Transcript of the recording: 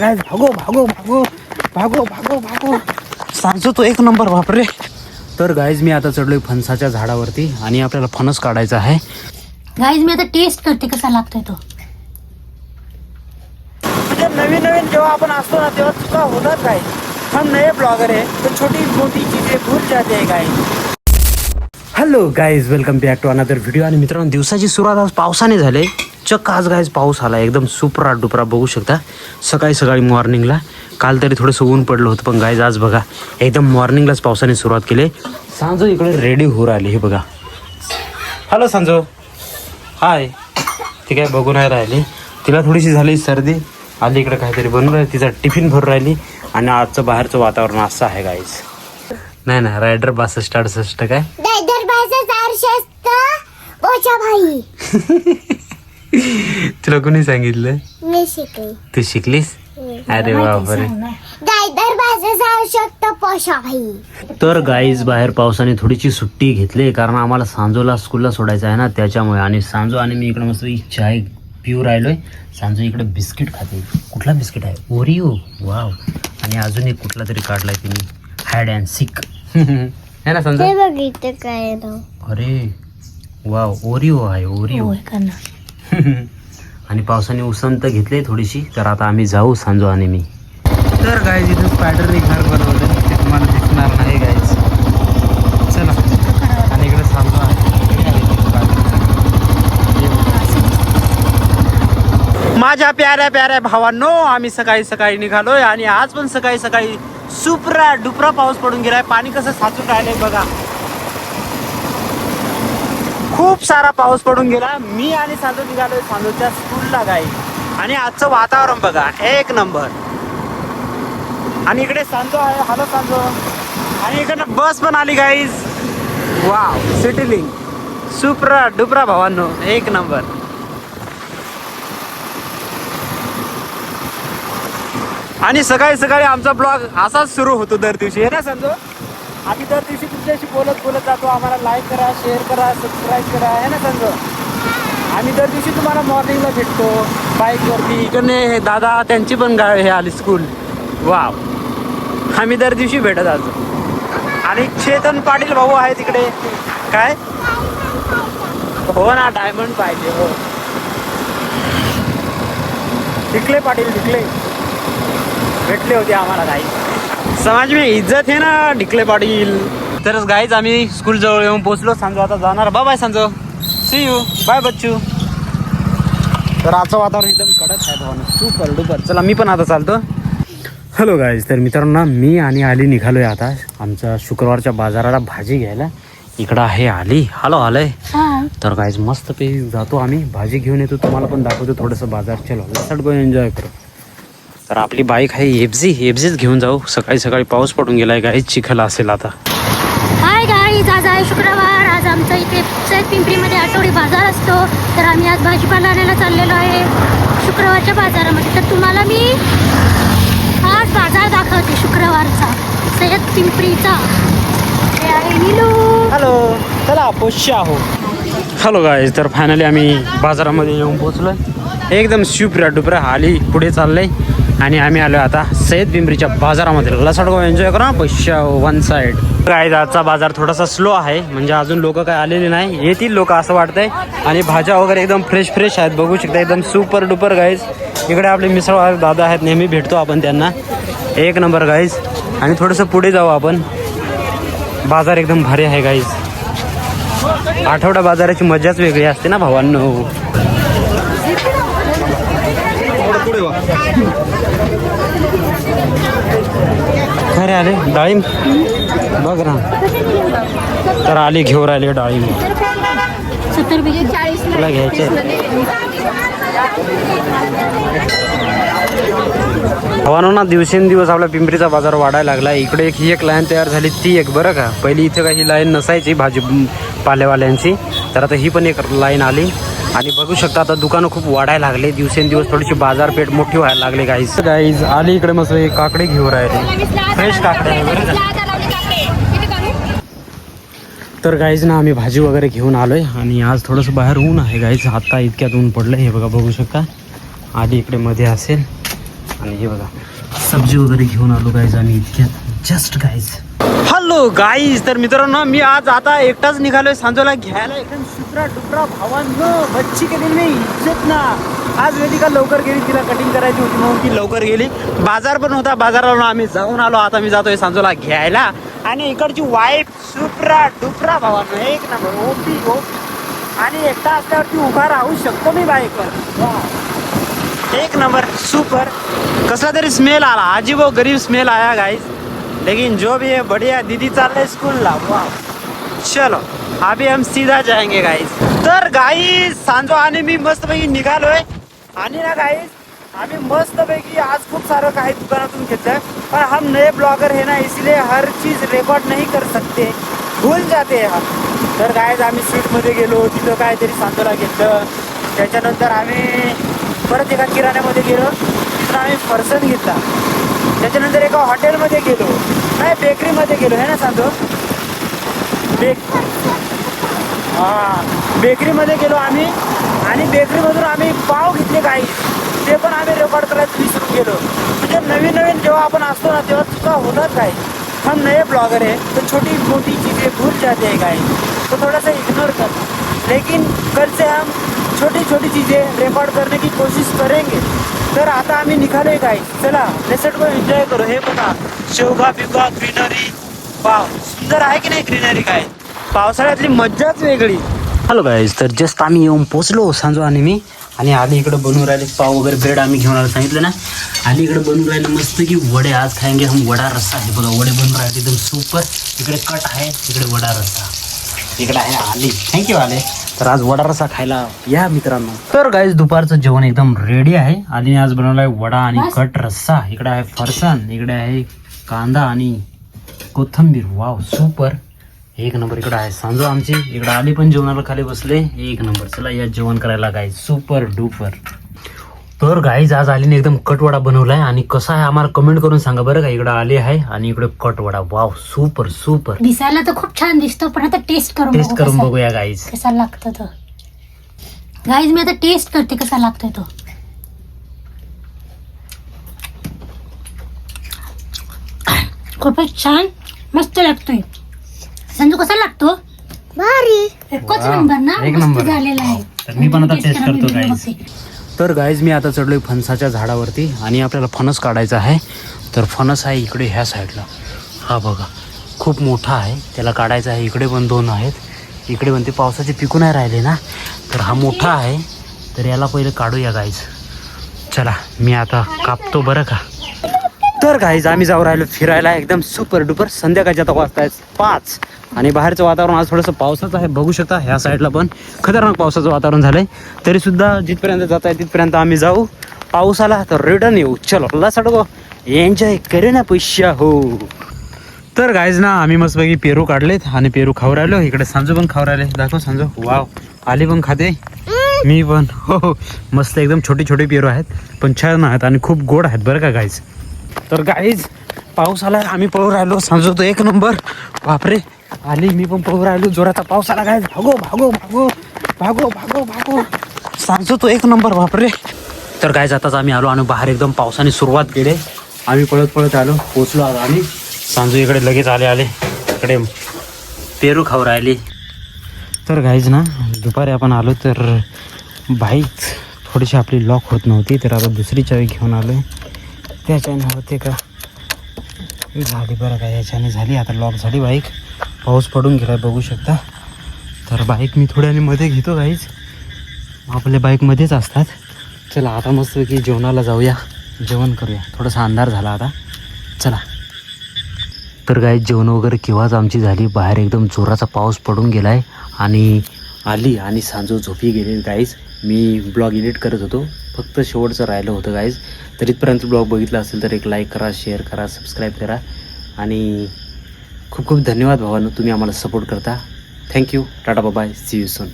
भागो भागो भागो भागो भागो भागो सांगतो तो एक नंबर वापरे. तर गाईज मी आता चढलोय फणसाच्या झाडावरती आणि आपल्याला फणस काढायचा आहे. गाईज मी आता टेस्ट करते कसा लागतोय तो. म्हणजे नवीन नवीन जेव्हा आपण असतो ना तेव्हा चुका होतात. काय हम नए ब्लॉगर आहे तो छोटी मोठी चीजें भूल जाते हैं guys. Hello guys, welcome back to another video. आणि मित्रांनो, दिवसाची सुरुवात आज पावसाने झाले. चक्क आज गाईज पाऊस आला एकदम सुपरा डुपरा. बघू शकता सकाळी सकाळी मॉर्निंगला. काल तरी थोडंसं ऊन पडलं होतं, पण गाईज आज बघा एकदम मॉर्निंगलाच पावसाने सुरुवात केली. सांजो इकडे रेडी होऊ राहिली. हे बघा. हॅलो सांजो, हाय. ती काय बघून नाही राहिली, तिला थोडीशी झाली सर्दी. आधी इकडे काहीतरी बनवून राहिली, तिचा टिफिन भरून राहिली. आणि आजचं बाहेरचं वातावरण असं आहे गाईज. नाही ना, रायडर 62 काय तुला कोणी सांगितलं? मी शिकले. तू शिकलीस? अरे बापरे. तर गाईज बाहेर पावसाने थोडीशी सुट्टी घेतली, कारण आम्हाला सांजोला स्कूलला सोडायचं आहे ना, त्याच्यामुळे. आणि सांजो आणि मी इकडे मस्त चाय पिऊ राहिलोय. सांजो इकडे बिस्किट खाते. कुठला बिस्किट आहे? ओरिओ. वाव. आणि अजून एक कुठला तरी काढलाय तिने, हायड अँड सिक. है ना सांजो? बघितलं काय नाव? अरे वाव, ओरिओ आहे. ओरिओ. आणि पावसाने उसंत घेतली थोडीशी. तर आता आम्ही जाऊ, सांजो आणि मी. तर गाईज इथं स्पायडरने घर बनवलं, ते तुम्हाला दिसणार नाही गाईज. चला. आणि इकडे सांजो आहे. माझ्या प्याऱ्या प्याऱ्या भावांनो, आम्ही सकाळी सकाळी निघालोय. आणि आज पण सकाळी सकाळी सुपरा डुपरा पाऊस पडून गेलाय. पाणी कसं साचून राहिलंय बघा. खूप सारा पाऊस पडून गेला. मी आणि सांजो निघालोय सांजोच्या स्कूलला गाई. आणि आजचं वातावरण बघा एक नंबर. आणि इकडे सांजो आहे. हॅलो सांजो. आणि इकडनं बस पण आली गाईज. वाव, सिटीलिंग सुपरा डुपरा भावांनो, एक नंबर. आणि सकाळी सकाळी आमचा ब्लॉग असाच सुरू होतो दर दिवशी, आहे ना सांजो? आम्ही दर दिवशी तुमच्याशी बोलत बोलत जातो. आम्हाला लाईक करा, शेअर करा, सबस्क्राईब करा, आहे ना सांजो? आम्ही दर दिवशी तुम्हाला मॉर्निंगला भेटतो बाईकवरती. इकडे दादा त्यांची पण गाय हे आली स्कूल. वाव, आम्ही दर दिवशी भेटत असतो. आणि चेतन पाटील भाऊ आहे तिकडे. काय? हो ना, डायमंड पाहिजे. हो, टिकले पाटील, टिकले भेटले होते आम्हाला. गाई समाज में इज्जत है ना, ढिकले पाटील. तर गाईज आम्ही स्कूल जवळ येऊन पोहोचलो. सांजो आता जाणार. बाय बाय सांजो, सी यू, बाय बच्चू. तर आजचं वातावरण एकदम कडक आहे भावानं, सुपर डुपर. चला मी पण आता चालतो. हॅलो गाईज, तर मित्रांनो मी आणि आली निघालोय आता आमच्या शुक्रवारच्या बाजाराला भाजी घ्यायला. इकडं आहे आली. हॅलो आलंय. तर गाईज मस्त पे जातो आम्ही, भाजी घेऊन येतो, तुम्हाला पण दाखवतो थोडंसं बाजार. चलो लेट्स गो एन्जॉय करू. तर आपली बाईक आहे एफझीच घेऊन जाऊ. सकाळी सकाळी पाऊस पडून गेलाय गाईज, चिखल असेल आता. हाय गाईज, आज आहे शुक्रवार. आज आमचा इथे पिंपरीमध्ये आठवडी बाजार असतो. तर आम्ही आज भाजीपाला आणायला चाललेलो आहे शुक्रवारच्या बाजारामध्ये. तर तुम्हाला मी आज बाजार दाखवते शुक्रवारचा, सय्यद पिंपरीचा. हे आहे नीलू. हॅलो, चला पोषा हो. हॅलो गाईज, तर फायनली आम्ही बाजारामध्ये येऊन पोहोचलोय. एकदम सुपरा डुपरा आली पुढे चाललंय. आणि आम्ही आलो आता सय्यद पिंपरीच्या बाजारामध्ये. लसाड गो एन्जॉय करा पैशा वन साईड. गाईज आजचा बाजार थोडासा स्लो आहे, म्हणजे अजून लोक काय आलेले नाही, येतील लोक असं वाटतंय. आणि भाज्या वगैरे एकदम फ्रेश फ्रेश आहेत, बघू शकता एकदम सुपर डुपर गाईज. इकडे आपले मिसळ दादा आहेत, नेहमी भेटतो आपण त्यांना. एक नंबर गाईज. आणि थोडंसं पुढे जाऊ आपण. बाजार एकदम भारी आहे गाईज. आठवडा बाजाराची मजाच वेगळी असते ना भावांनो. खरे आले डाळिंब बघ ना. तर आली घेऊन राहिले डाळिंब. 70 तुला घ्यायचे हवानो ना. दिवसेंदिवस आपला पिंपरीचा बाजार वाढायला लागला. इकडे एक लाईन तयार झाली, ती एक बरं का. पहिली इथं काही लाईन नसायची भाजी पालेवाल्यांची, तर आता ही पण एक लाईन आली. आणि बघू शकता आता दुकानं खूप वाढायला लागले दिवसेंदिवस. थोडीशी बाजारपेठ मोठी व्हायला लागली गाईज. आली इकडे मस्त काकडे घेऊन राहिले, फ्रेश काकडे आहे बरं का. तर गाईज ना आम्ही भाजी वगैरे घेऊन आलोय. आणि आज थोडंसं बाहेर ऊन आहे गाईज. आता इतक्यात ऊन पडलं हे बघा, बघू शकता. आधी इकडे मध्ये असेल आणि हे बघा सब्जी वगैरे घेऊन आलो गाईज आम्ही इतक्यात जस्ट गाईज. हॅलो गाईज, तर मित्रांनो मी आज आता एकटाच निघालोय सांजोला घ्यायला. एकदम शुक्रा डुकरा भावांनो, बच्ची के दिन में इज्जत ना. आज वेदिका लवकर गेली, तिला कटिंग करायची होती म्हणून ती लवकर गेली. बाजार पण होता, बाजाराला आम्ही जाऊन आलो. आता मी जातोय सांजोला घ्यायला. आणि इकडची वाईफ शुक्रा डुकरा भावांनो, एक नंबर ओपी ओपी. आणि एकटा असल्यावरती उभा राहू शकतो मी बाईकवर. एक नंबर सुपर. कसला तरी स्मेल आला, अजीब व गरीब स्मेल आया गाइस, लेकिन जो भी है बढ़िया. दीदी चाल रहे स्कूल ला. वाह, चलो अभी हम सीधा जाएंगे गाइस. तर गाइस सांजो आणि मी मस्त पैकी निघालोय. आणि ना गाइस आम्ही मस्त पैकी आज खूप सारं काही दुकानातून घेतलंय. पर हम नए ब्लॉगर है ना, इसलिए हर चीज रिकॉर्ड नहीं कर सकते, भूल जाते हैं हम. तर गाइस आम्ही स्वीटमध्ये गेलो, तिथं काहीतरी सांजोला घेतलं. त्याच्यानंतर आम्ही परत एका किराण्यामध्ये गेलो, तिथं आम्ही फरसन घेतला. त्याच्यानंतर एका हॉटेलमध्ये गेलो, नाही बेकरीमध्ये गेलो आहे ना सांगतो. बेकरीमध्ये गेलो आम्ही. आणि बेकरीमधून आम्ही पाव घेतले काही, ते पण आम्ही रेकॉर्ड करायचं विसरून गेलो. म्हणजे नवीन नवीन जेव्हा आपण असतो ना तेव्हा चुका होतात काही. हम नए ब्लॉगर है तो छोटी मोटी चीज़ें भूल जाते हैं गाइस, तो थोड़ा सा इग्नोर कर. लेकिन कल से हम छोटी छोटी चीज़ें रिकॉर्ड करने की कोशिश करेंगे. तर आता आम्ही निघालोय गाइस, चला लेट्स गो एन्जॉय करू. हे बघा शेवगा बिवगा ग्रीनरी, वाव सुंदर आहे की नाही ग्रीनरी. काय पावसाळ्यातली मज्जाच वेगळी. हॅलो गाइस, तर जस्ट आम्ही येऊन पोचलो सांजो आणि मी. आणि आधी इकडे बनवून राहिले पाव वगैरे, ब्रेड आम्ही घेऊन आलो सांगितलं ना. आणि इकडे बनवून राहिले मस्त की वडे. आज खाएंगे हम वडा रस्सा. हे बघा वडे बनवून राहिले एकदम सुपर. इकडे कट आहे, इकडे वडा रस्सा, इकडे आहे आली. थँक्यू आले. तर आज वडा रस्सा खायला या मित्रांनो. तर गाईज दुपारचं जेवण एकदम रेडी आहे. आलीने आज बनवलाय वडा आणि कट रस्सा. इकडे आहे फरसाण, इकडे आहे कांदा आणि कोथिंबीर. वाव सुपर, एक नंबर. इकडे आहे सांजो आमची, इकडे आली पण जेवणाला खाली बसले. एक नंबर. चला या जेवण करायला गाईज, सुपर डुपर. तर गाईज आज आलीने एकदम कटवडा बनवलाय. आणि कसा आहे आम्हाला कमेंट करून सांगा बरं का. इकडे आली आहे आणि इकडे कटवडा. Wow super super. दिसायला तर खूप छान दिसतो, पण आता टेस्ट करून बघूया गाईज कसा लागतो तो. गाईज मी आता टेस्ट करते कसा लागतोय तो. खूपच छान मस्त लागतोय. संजू कसा लागतो? भारी. एकच नंबर ना, एक मस्त नंबर. झालेला आहे. तर मी पण आता टेस्ट टेस्ट करा, मी करतो video गाईज. बघते. तर गाईज मी आता चढलोय फणसाच्या झाडावरती. आणि आपल्याला फणस काढायचा आहे. तर फणस आहे इकडे ह्या साईडला, हा बघा खूप मोठा आहे. त्याला काढायचा आहे. इकडे पण दोन आहेत, इकडे पण. ते पावसाचे पिकून नाही राहिले ना, तर हा मोठा आहे. तर याला पहिले काढूया गाईज. चला मी आता कापतो बरं का. तर गाईज आम्ही जाऊ राहिलो फिरायला एकदम सुपर डुपर. संध्याकाळच्या आता वाजता 5 आणि बाहेरचं वातावरण आज थोडंसं पावसाचं आहे. बघू शकता ह्या साईडला पण खतरनाक पावसाचं वातावरण झालंय. तरीसुद्धा जिथपर्यंत जात आहे तिथपर्यंत आम्ही जाऊ. पाऊस आला तर रिटर्न येऊ. चलो ला सडगो एन्जॉय करे ना पैशा हो. तर गाईज ना आम्ही मस्तपैकी पेरू काढलेत आणि पेरू खाऊ राहिलो. इकडे सांजू पण खाऊ राहिले. दाखव सांजू. वाव, आली पण खाते, मी पण. हो मस्त एकदम छोटे छोटे पेरू आहेत, पण छान आहेत आणि खूप गोड आहेत बरं का गाईज. तर गाईज पाऊस आला, आम्ही पळू राहिलो. सांजू तो एक नंबर. बापरे आली, मी पण पळू राहिलो. जोराचा पाऊस आला गाईज. भागो भागो भागो भागो भागो भागो. सांजू तो एक नंबर. बापरे. तर गाईज आताच आम्ही आलो आणि बाहेर एकदम पावसाने सुरुवात केली. आम्ही पळत पळत आलो, पोचलो आलो आणि सांजू इकडे लगेच आले इकडे पेरू खाऊ राहिली. तर गाईज ना दुपारी आपण आलो तर बाईक थोडीशी आपली लॉक होत नव्हती. तर आता दुसरी चावी घेऊन आलो आहे. त्याच्याने होते का झाली बरं का, याच्याने झाली. आता लॉक झाली बाईक. पाऊस पडून गेला बघू शकता. तर बाईक मी थोड्याने मध्ये घेतो गाईज, आपल्या बाईकमध्येच असतात. चला आता मस्त की जेवणाला जाऊया, जेवण करूया. थोडासा अंधार झाला आता, चला. तर गाईज जेवण वगैरे केव्हाच आमची झाली. बाहेर एकदम जोराचा पाऊस पडून गेला आहे आणि आली आणि सांजू झोपी गेले गाईज. मी ब्लॉग एडिट करत होतो, फक्त शेवटचं राहिलं होतं गाईज. तर इथपर्यंत ब्लॉग बघितला असेल तर एक लाईक करा, शेअर करा, सबस्क्राईब करा. आणि खूप खूप धन्यवाद भावांनो, तुम्ही आम्हाला सपोर्ट करता. Thank you. Tata bye, see you soon.